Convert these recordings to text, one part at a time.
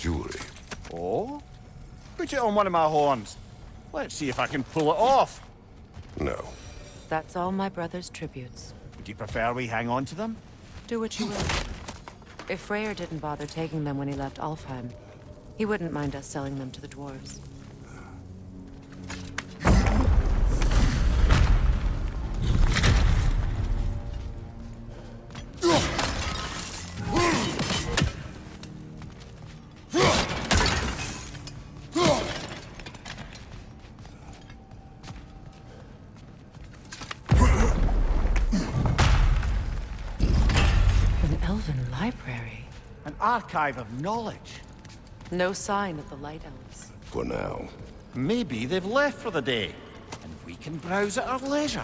Jewelry. Oh? Put it on one of my horns. Let's see if I can pull it off. No. That's all my brother's tributes. Would you prefer we hang on to them? Do what you will. If Freyr didn't bother taking them when he left Alfheim, he wouldn't mind us selling them to the dwarves. An archive of knowledge. No sign of the Light Elves. For now. Maybe they've left for the day, and we can browse at our leisure.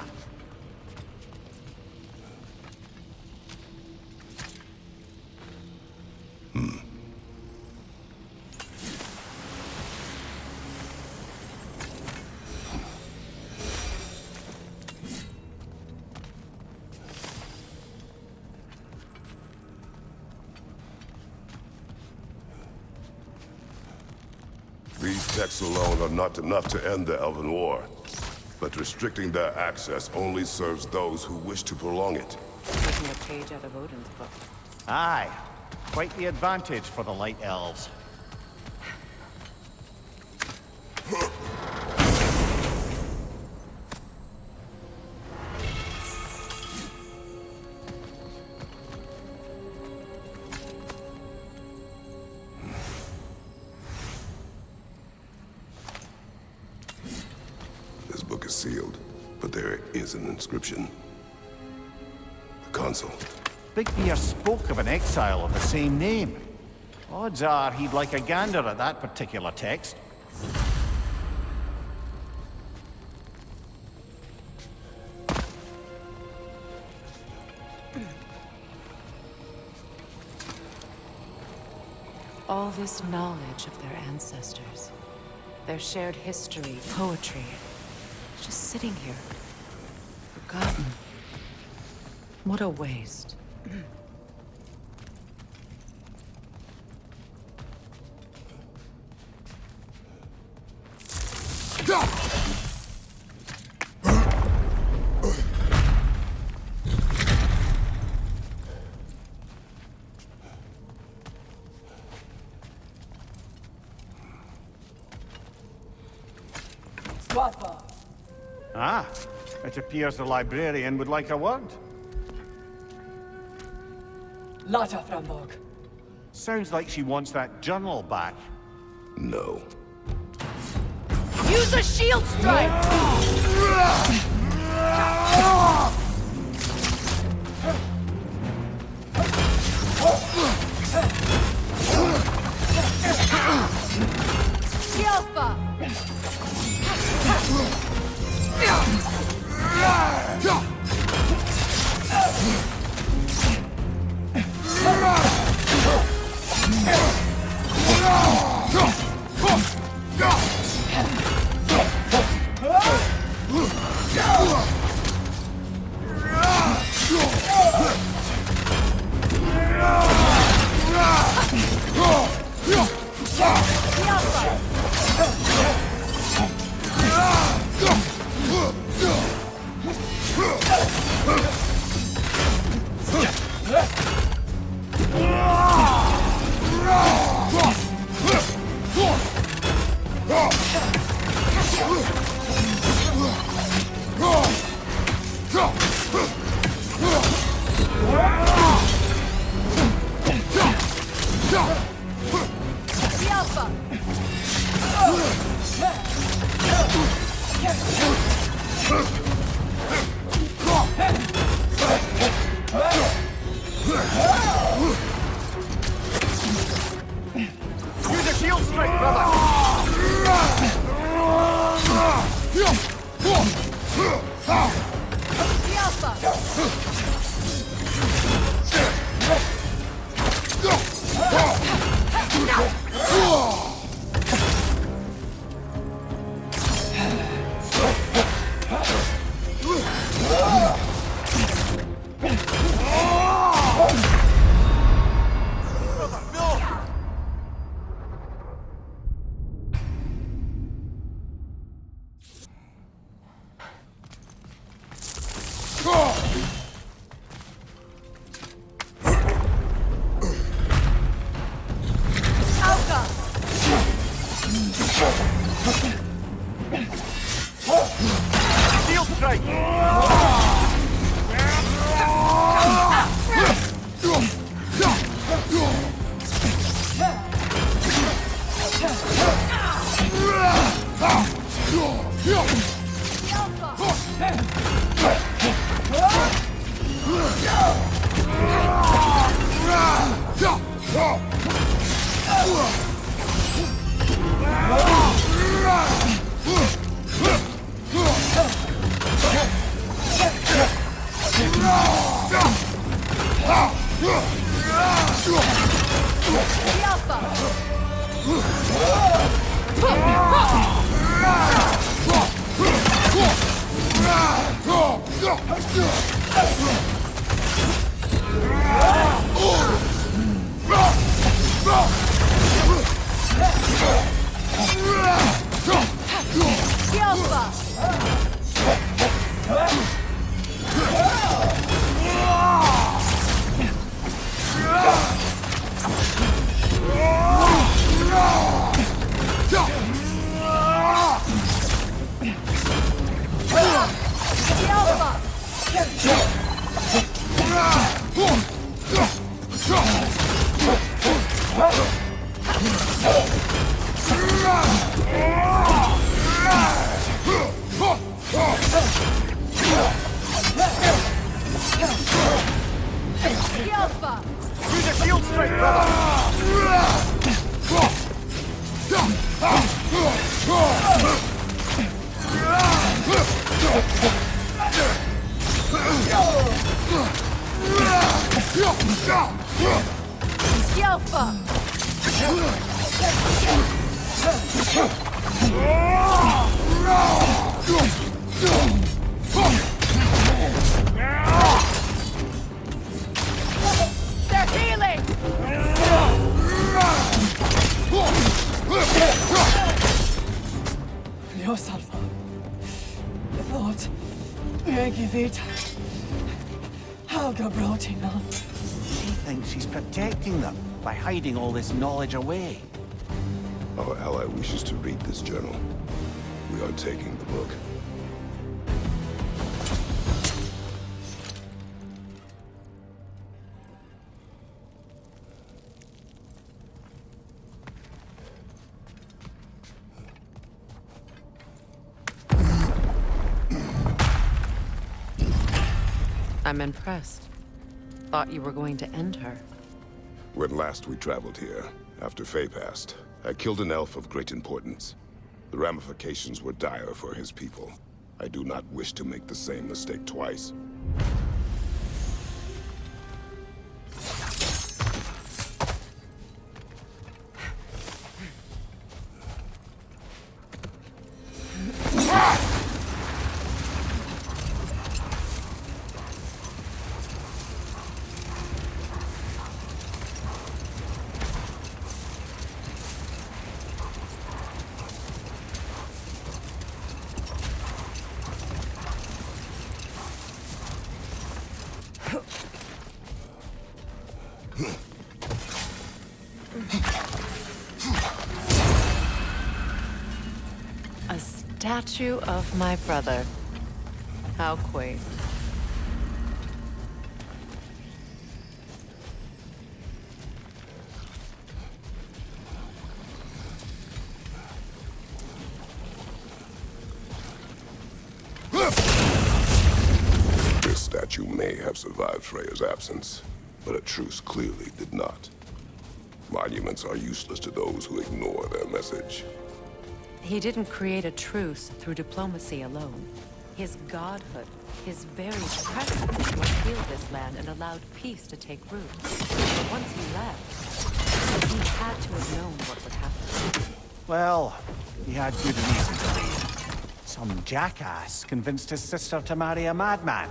These texts alone are not enough to end the Elven War. But restricting their access only serves those who wish to prolong it. Taking a page out of Odin's book. Aye. Quite the advantage for the Light Elves. This book is sealed, but there is an inscription. The console. Big Bear spoke of an exile of the same name. Odds are he'd like a gander at that particular text. All this knowledge of their ancestors, their shared history, poetry, just sitting here, forgotten. What a waste. Ah, it appears the librarian would like a word. Lata Framborg. Sounds like she wants that journal back. No. Use a shield strike! Alpha! Use a shield strike, brother! Use a shield strike, brother! They're healing! Yourself. Thought. Megivita. Helga brought him on. She thinks she's protecting them by hiding all this knowledge away. Our ally wishes to read this journal. We are taking the book. I'm impressed. Thought you were going to end her. When last we traveled here, after Faye passed, I killed an elf of great importance. The ramifications were dire for his people. I do not wish to make the same mistake twice. A statue of my brother. How quaint. This statue may have survived Freya's absence, but a truce clearly did not. Monuments are useless to those who ignore their message. He didn't create a truce through diplomacy alone. His godhood, his very presence is what healed this land and allowed peace to take root. But once he left, he had to have known what would happen. Well, he had good reason to leave. Some jackass convinced his sister to marry a madman.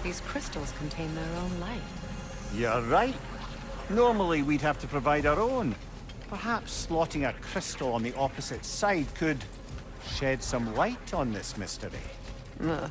These crystals contain their own light. You're right. Normally we'd have to provide our own. Perhaps slotting a crystal on the opposite side could shed some light on this mystery. Ugh.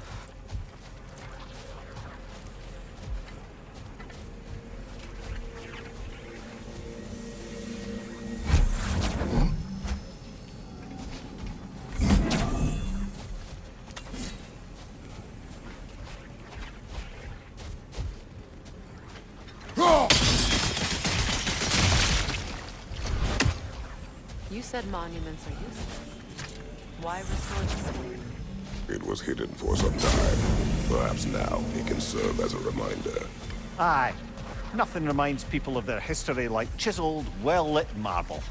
You said monuments are useless. Why restore the sword? It was hidden for some time. Perhaps now it can serve as a reminder. Aye. Nothing reminds people of their history like chiseled, well-lit marble.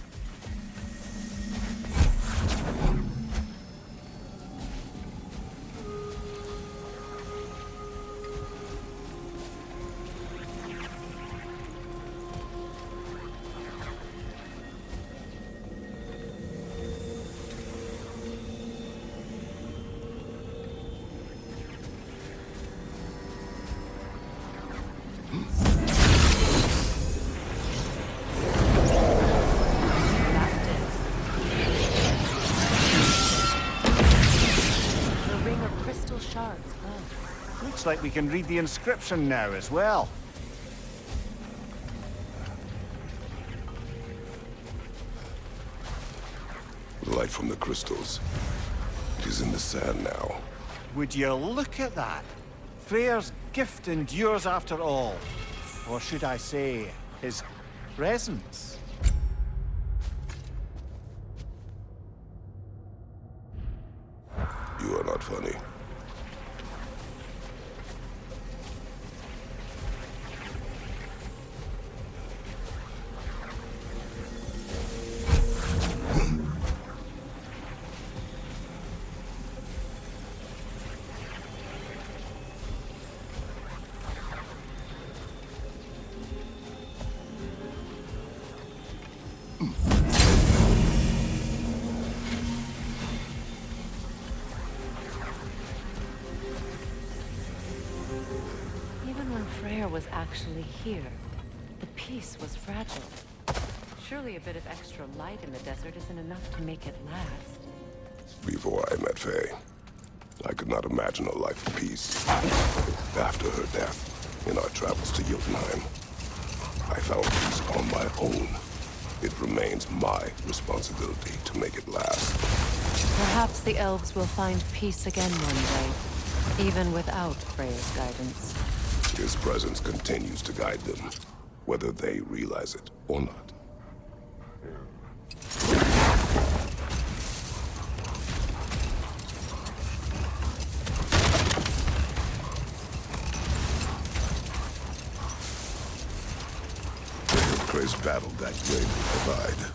Looks like we can read the inscription now as well. Light from the crystals. It is in the sand now. Would you look at that? Freyr's gift endures after all. Or should I say, his presence? You are not funny. Freyr was actually here. The peace was fragile. Surely a bit of extra light in the desert isn't enough to make it last. Before I met Faye, I could not imagine a life of peace. After her death, in our travels to Jotunheim, I found peace on my own. It remains my responsibility to make it last. Perhaps the elves will find peace again one day, even without Freyr's guidance. His presence continues to guide them, whether they realize it or not. Kratos battled that great divide.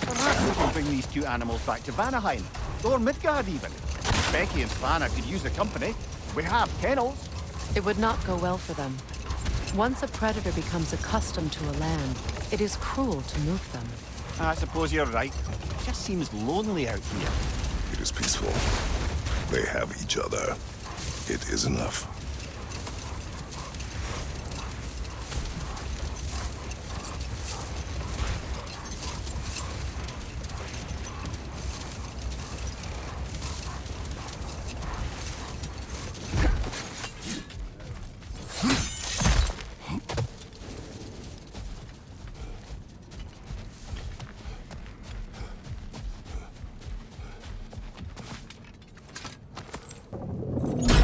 Perhaps we can bring these two animals back to Vanaheim, or Midgard even. Becky and Svana could use the company. We have kennels. It would not go well for them. Once a predator becomes accustomed to a land, it is cruel to move them. I suppose you're right. It just seems lonely out here. It is peaceful. They have each other. It is enough.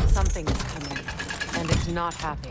Something is coming, and it's not happy.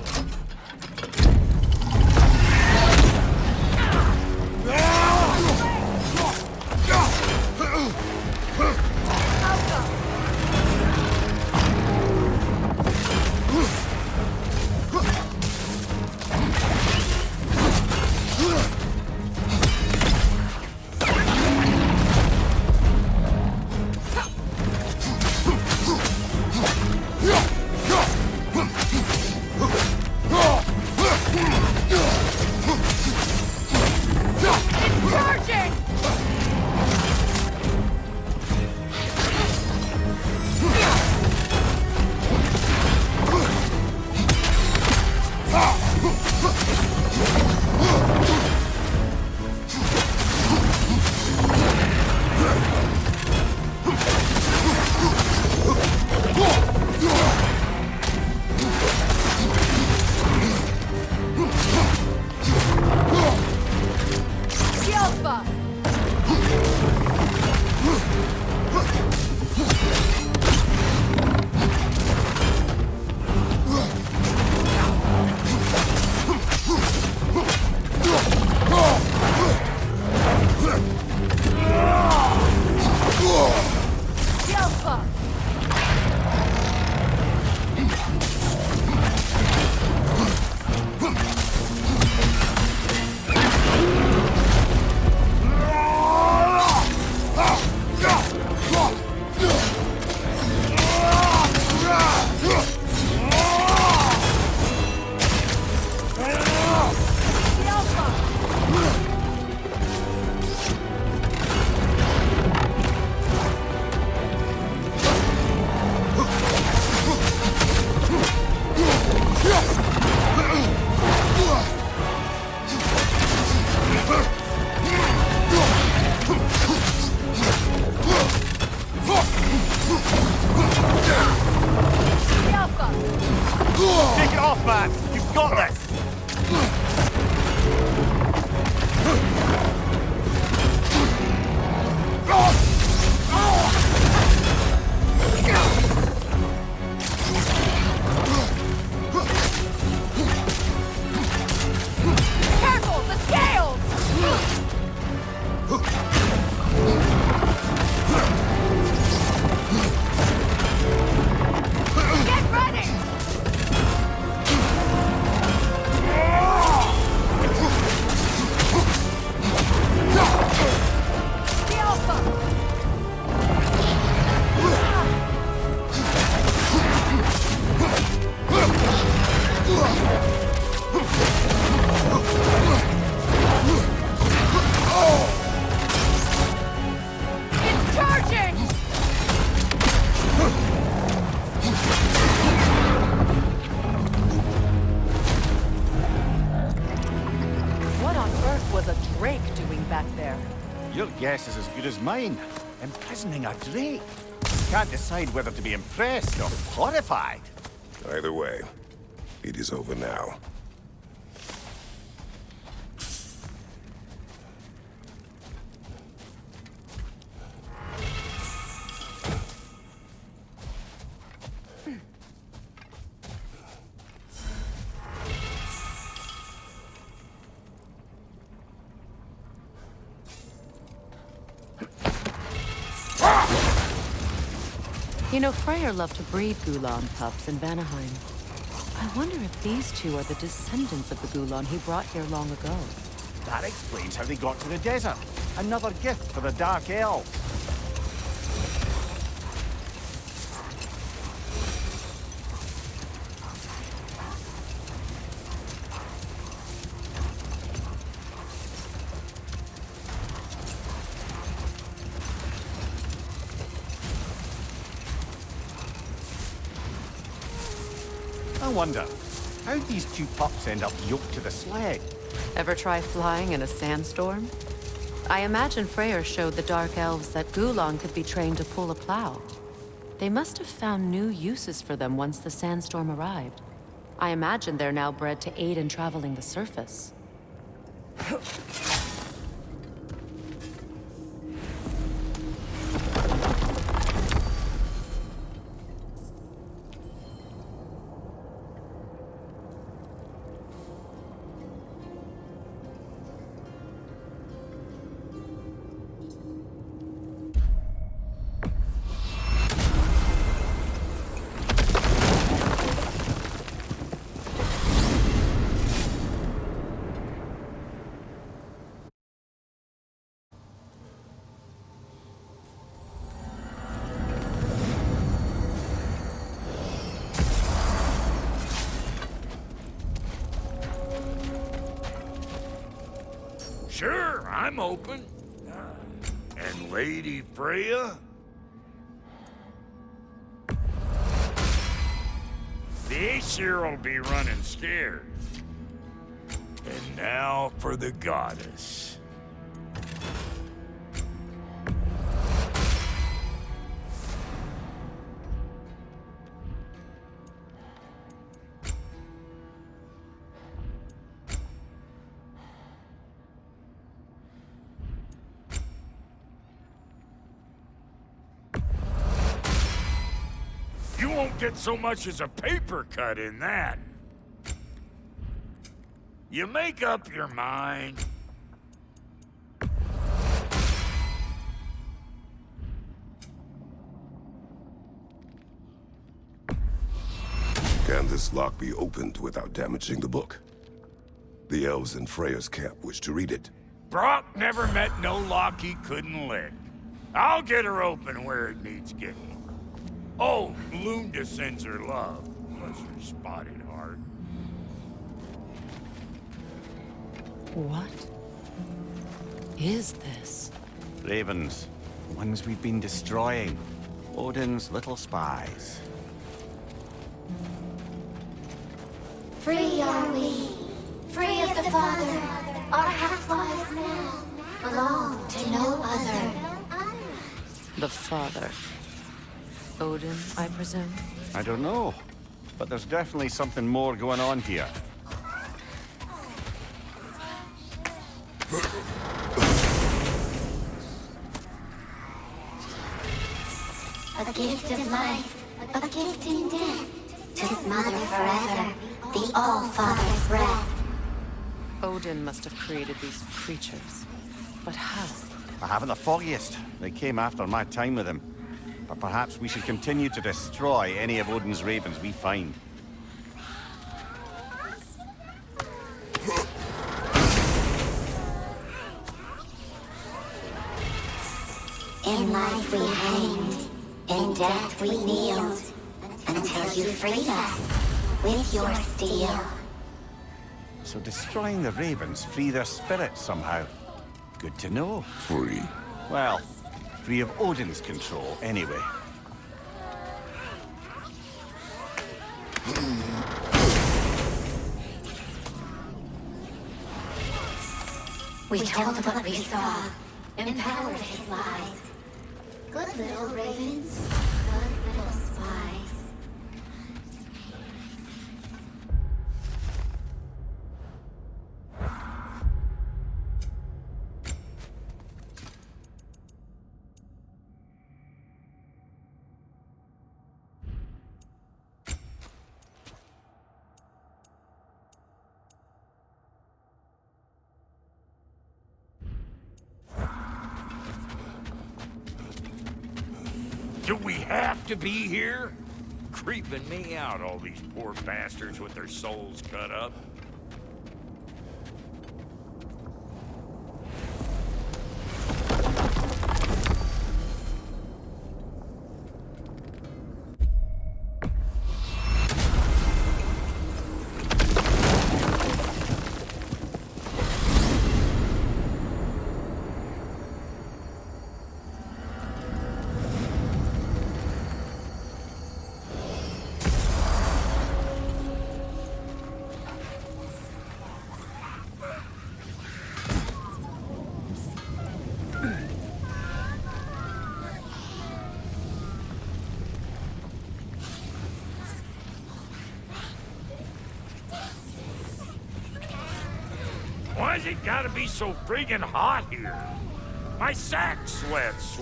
Take it off, man! You've got this! Careful! The scales! Get ready! The Alpha! It's charging! What on earth was a drake doing back there? Your guess is as good as mine. Imprisoning a drake. Can't decide whether to be impressed or horrified. Either way, it is over now. You know, Freyr loved to breed Gulan pups in Vanaheim. I wonder if these two are the descendants of the Gulan he brought here long ago. That explains how they got to the desert. Another gift for the Dark Elves. I wonder, how'd these two pups end up yoked to the sled? Ever try flying in a sandstorm? I imagine Freyr showed the Dark Elves that Gulan could be trained to pull a plow. They must have found new uses for them once the sandstorm arrived. I imagine they're now bred to aid in traveling the surface. Sure, I'm open. And Lady Freya? The Aesir'll be running scared. And now for the goddess. You won't get so much as a paper cut in that. You make up your mind. Can this lock be opened without damaging the book? The elves in Freya's camp wish to read it. Brock never met no lock he couldn't lick. I'll get her open where it needs getting. Oh, Lunda sends her love. Bless her spotted heart. What is this? Ravens. The ones we've been destroying. Odin's little spies. Free are we, free of the Father. Our half-lives now belong to no other. The Father. Odin, I presume? I don't know, but there's definitely something more going on here. A gift of life, a gift in death, to his mother forever, the All-Father's breath. Odin must have created these creatures. But how? I haven't the foggiest. They came after my time with him. But perhaps we should continue to destroy any of Odin's ravens we find. In life we hanged, in death we kneeled, until you freed us with your steel. So destroying the ravens free their spirits somehow. Good to know. Free. Well, free of Odin's control, anyway. We told what we saw, empowered his lies. Good little ravens, good little spies. Do we have to be here? Creeping me out, all these poor bastards with their souls cut up. Why's it gotta be so friggin' hot here? My sack sweats.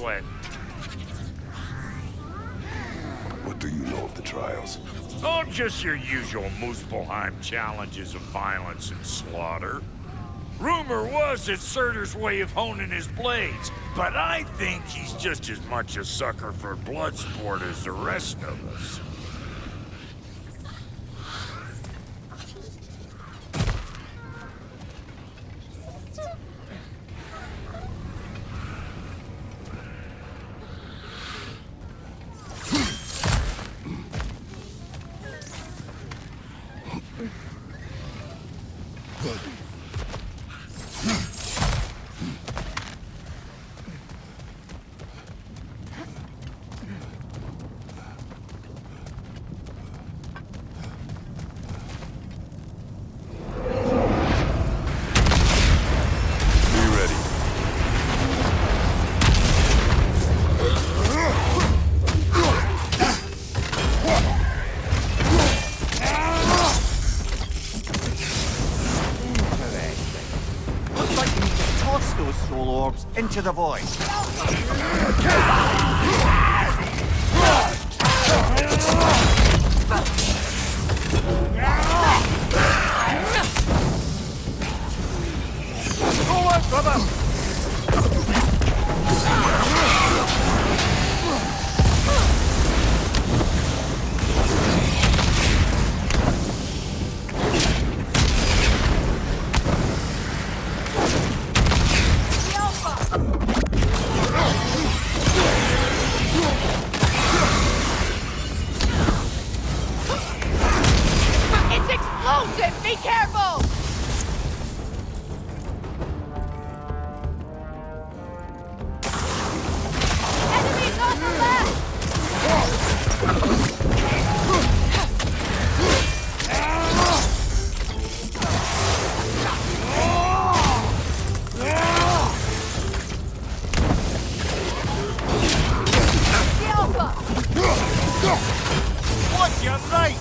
What do you know of the trials? Oh, just your usual Muspelheim challenges of violence and slaughter. Rumor was it's Surtur's way of honing his blades, but I think he's just as much a sucker for blood sport as the rest of us. Into the void. Go on, brother! Be careful! Enemies on the left! The Alpha! Watch your right!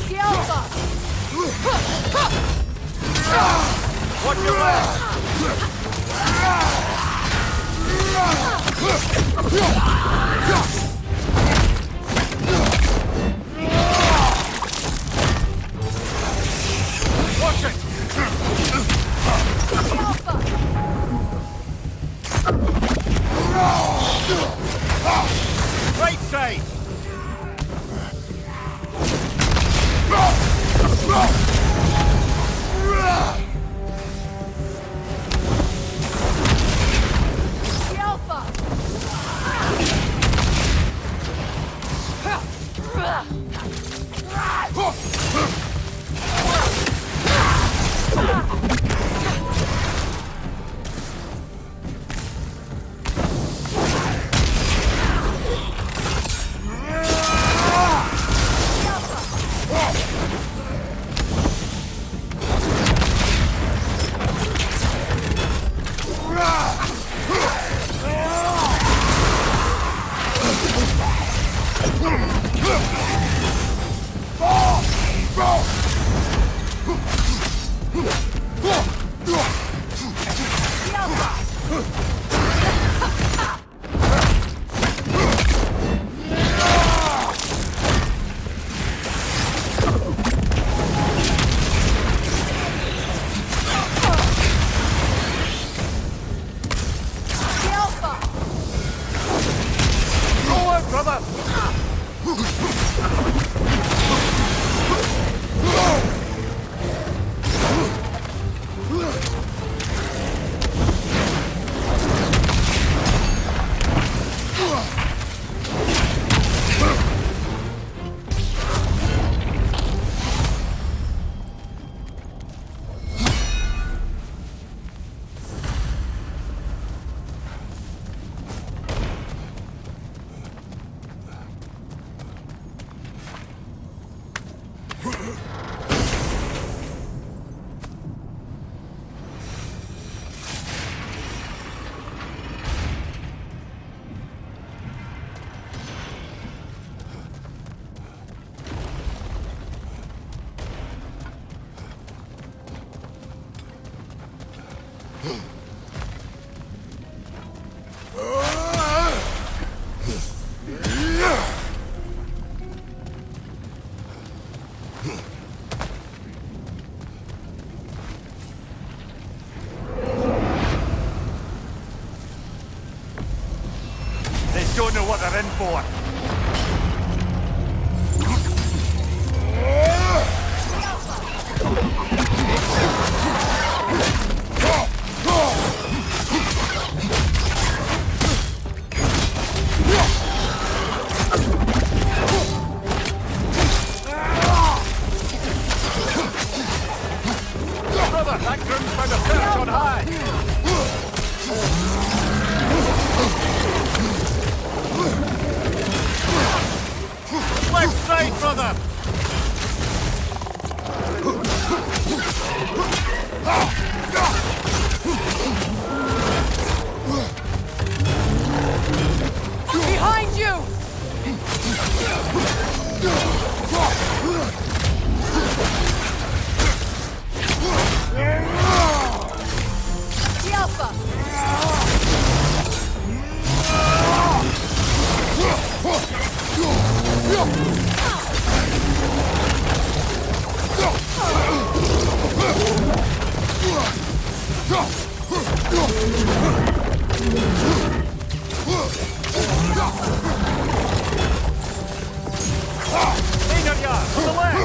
The Alpha! Watch your left! Watch it! The Alpha! Right side! The Alpha! They don't know what they're in for. Brother, that groom's found a perch on high. Left side, brother! Behind you! The Alpha! Ragnarok, to the left!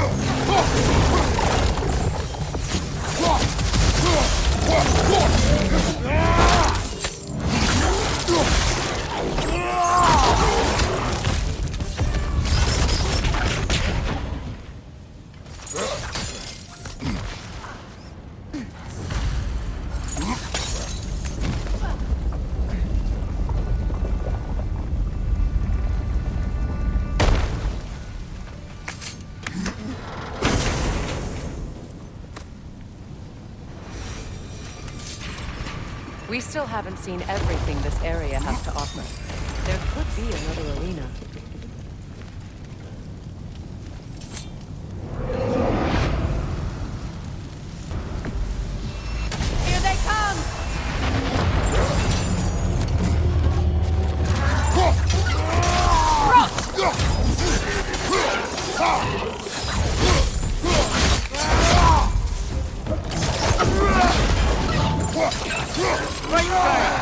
We still haven't seen everything this area has to offer. There could be another arena. Here they come! Right side!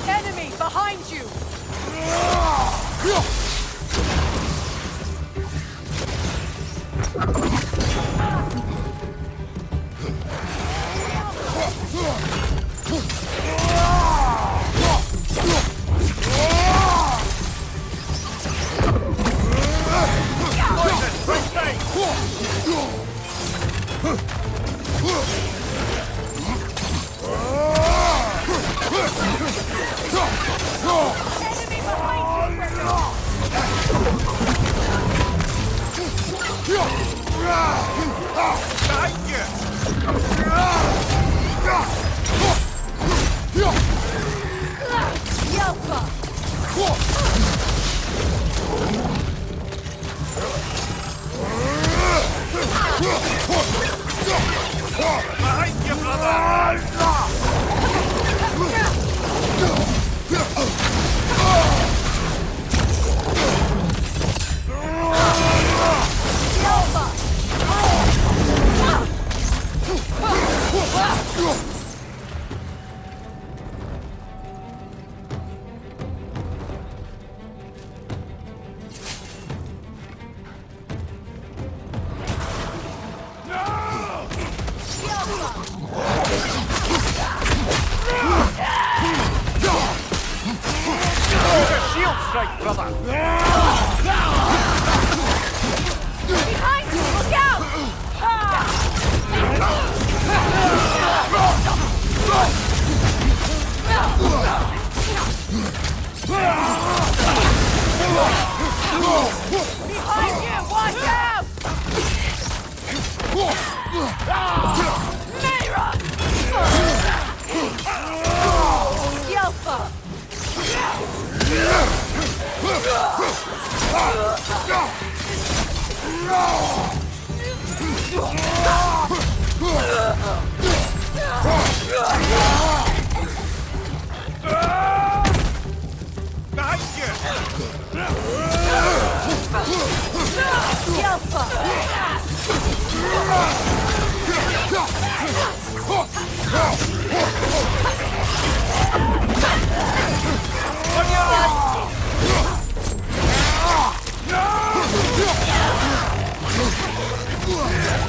Enemy behind you! Enemy behind you! The Alpha! Behind you, brother! The Alpha! The Alpha! Use a shield strike, brother! Behind you! Look out! Behind you! Watch out! Mayra! Yelpa!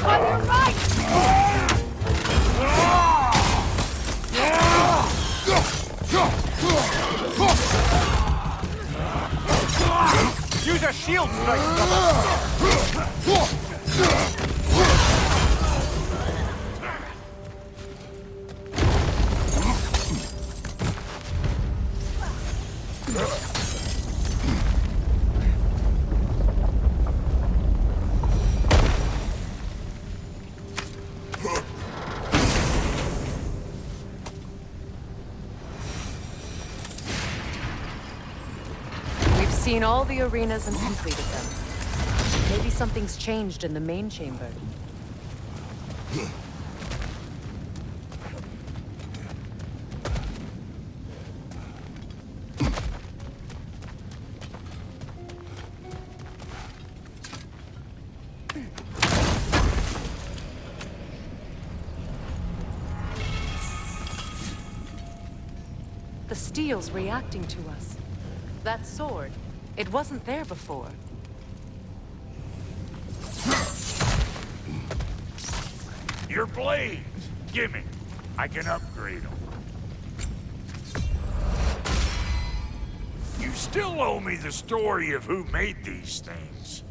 On your right! Use a shield strike, brother! We've seen all the arenas and completed them. Maybe something's changed in the main chamber. The steel's reacting to us. That sword, it wasn't there before. Your blades! Gimme. I can upgrade them. You still owe me the story of who made these things.